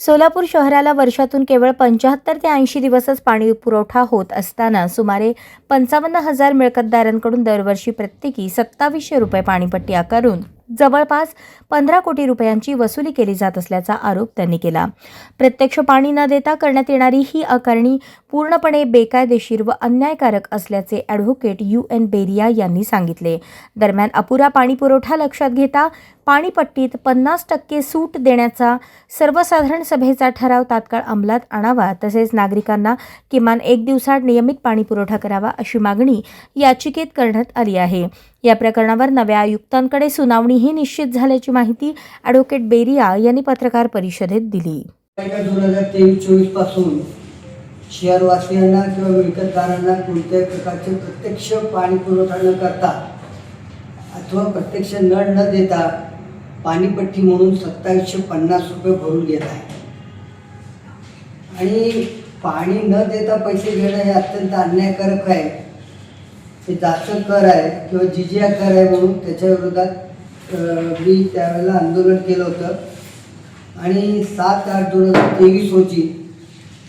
सोलापूर शहराला वर्षातून केवळ 75 ते 80 दिवसच पाणी पुरवठा होत असताना सुमारे 55,000 मिळकतदारांकडून दरवर्षी प्रत्येकी 2700 रुपये पाणीपट्टी आकारून जवळपास 15 कोटी रुपयांची वसुली केली जात असल्याचा आरोप त्यांनी केला। प्रत्यक्ष पाणी न देता करण्यात येणारी ही आकारणी पूर्णपणे बेकायदेशीर व अन्यायकारक असल्याचे ॲडव्होकेट UN बेरिया यांनी सांगितले। दरम्यान अपुरा पाणी पुरवठा लक्षात घेता पाणीपट्टीत 50% सूट देण्याचा सर्वसाधारण सभेचा ठराव तात्काळ अंमलात आणावा, तसेच नागरिकांना किमान 1 दिवसाआड नियमित पाणी पुरवठा करावा अशी मागणी याचिकेत करण्यात आली आहे। या प्रकरणावर नव्या आयुक्तांकडे सुनावणीही निश्चित झाल्याची माहिती ॲडव्होकेट बेरिया यांनी पत्रकार परिषदेत दिली। 2023-24 पासून शहरवासियांना किंवा मिळकतदारांना कोणत्याही प्रकारचे प्रत्यक्ष पाणी पुरवठा न करता अथवा प्रत्यक्ष नळ न देता पाणीपट्टी म्हणून 2750 रुपये भरून घेत आहे। आणि पाणी न देता पैसे घेणं हे अत्यंत अन्यायकारक आहे। हे जाचक कर आहे किंवा जिजिया कर आहे म्हणून त्याच्या विरोधात मी त्यावेळेला आंदोलन केलं होतं। आणि 7/8/2023 रोजी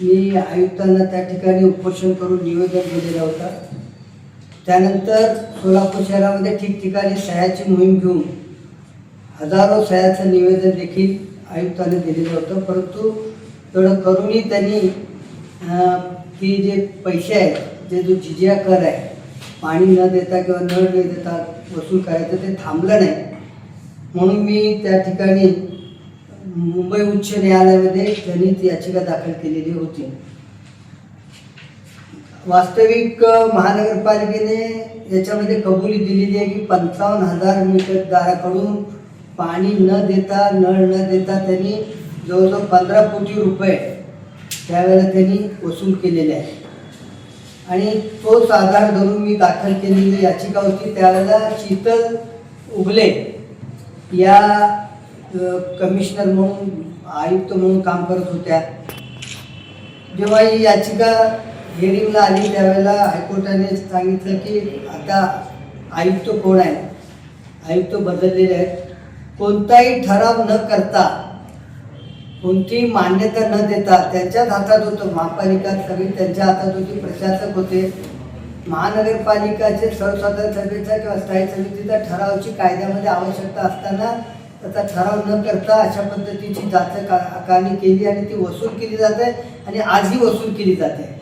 मी आयुक्तांना त्या ठिकाणी उपोषण करून निवेदन दिलेलं होतं। त्यानंतर सोलापूर शहरामध्ये ठिकठिकाणी सह्याची मोहीम घेऊन हजारो सह्याचं निवेदन देखील आयुक्तांनी दिलेलं होतं, परंतु तेवढं करूनही त्यांनी ती जे पैसे आहेत, जो जिजिया कर आहे पाणी न देता किंवा नळ न देता वसूल करायचं ते थांबलं नाही। म्हणून मी त्या ठिकाणी मुंबई उच्च न्यायालयामध्ये त्यांनी ती याचिका दाखल केलेली होती। वास्तविक महानगरपालिकेने याच्यामध्ये कबुली दिलेली आहे की 55,000 मिळकतदाराकडून पाणी न देता नळ न देता त्यांनी जवळजवळ 15 कोटी रुपये त्यावेळेला त्यांनी वसूल केलेले आहे। आणि तोच आधार धरून मी दाखल केलेली याचिका होती। त्यावेळेला शीतल उगले या कमिशनर म्हणून आयुक्त म्हणून काम करत होत्या। जेव्हा ही याचिका हिअरिंगला आली त्यावेळेला हायकोर्टाने सांगितलं की आता आयुक्त कोण आहे, आयुक्त बदललेले आहेत। कोणताही ठराव न करता कोणतीही मान्यता न देता त्यांच्याच हातात होतं, महापालिका सगळी त्यांच्या हातात होती, प्रशासक होते। महानगरपालिकाचे सर्वसाधारण सभेचा किंवा स्थायी समितीचा ठरावाची कायद्यामध्ये आवश्यकता असताना त्याचा ठराव न करता अशा पद्धतीची जाचक आकारणी केली आणि ती वसूल केली जाते आणि आजही वसूल केली जाते।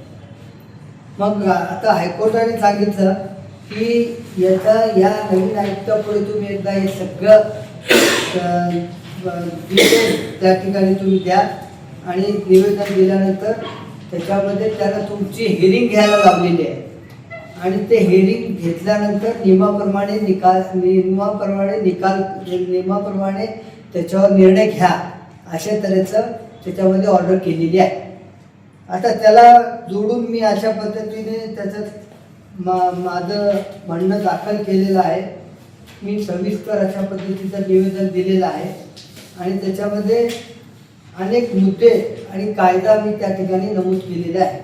मग आता हायकोर्टाने सांगितलं की या नवीन आयुक्तापुढे तुम्ही एकदा हे सगळं त्या ठिकाणी तुम्ही द्या आणि निवेदन दिल्यानंतर त्याच्यामध्ये त्याला तुमची हिअरिंग घ्यायला लावलेली आहे आणि ते हिअरिंग घेतल्यानंतर नियमाप्रमाणे त्याच्यावर निर्णय घ्या अशा तऱ्हेचं त्याच्यामध्ये ऑर्डर केलेली आहे। आता त्याला जोडून मी अशा पद्धतीने त्याचं माझं म्हणणं दाखल केलेलं आहे। मी सविस्तर अशा पद्धतीचं निवेदन दिलेलं आहे आणि त्याच्यामध्ये अनेक मुद्दे आणि कायदा मी त्या ठिकाणी नमूद केलेले आहे।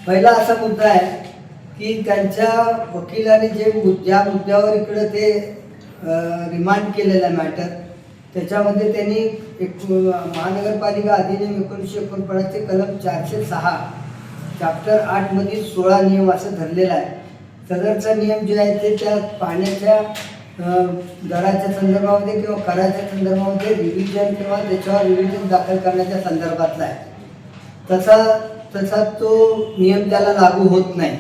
पहिला असा मुद्दा आहे की त्यांच्या वकिलाने ज्या मुद्द्यावर इकडं ते रिमांड केलेलं आहे मॅटर, त्याच्यामध्ये त्यांनी एक महानगरपालिका अधिनियम 1949 कलम 406 चॅप्टर 8 मधील 16 नियम असं धरलेला आहे। सदरचा नियम जे आहे ते त्या पाण्याच्या दराच्या संदर्भामध्ये किंवा कराच्या संदर्भामध्ये रिव्हिजन किंवा त्याच्यावर रिव्हिजन दाखल करण्याच्या संदर्भातला आहे। तसा तो नियम त्याला लागू होत नाही।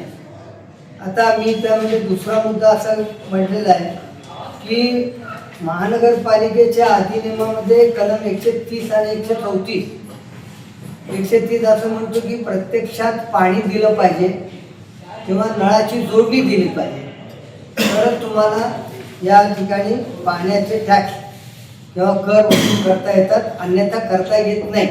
आता मी त्यामध्ये दुसरा मुद्दा असा म्हटलेला आहे की महानगरपालिकेच्या अधिनियमामध्ये कलम 130 आणि 130 असं म्हणतो की प्रत्यक्षात पाणी दिलं पाहिजे किंवा नळाची जोडणी दिली पाहिजे, तर तुम्हाला या ठिकाणी पाण्याचे टॅक्स किंवा कर वसूल करता येतात, अन्यथा करता येत नाही।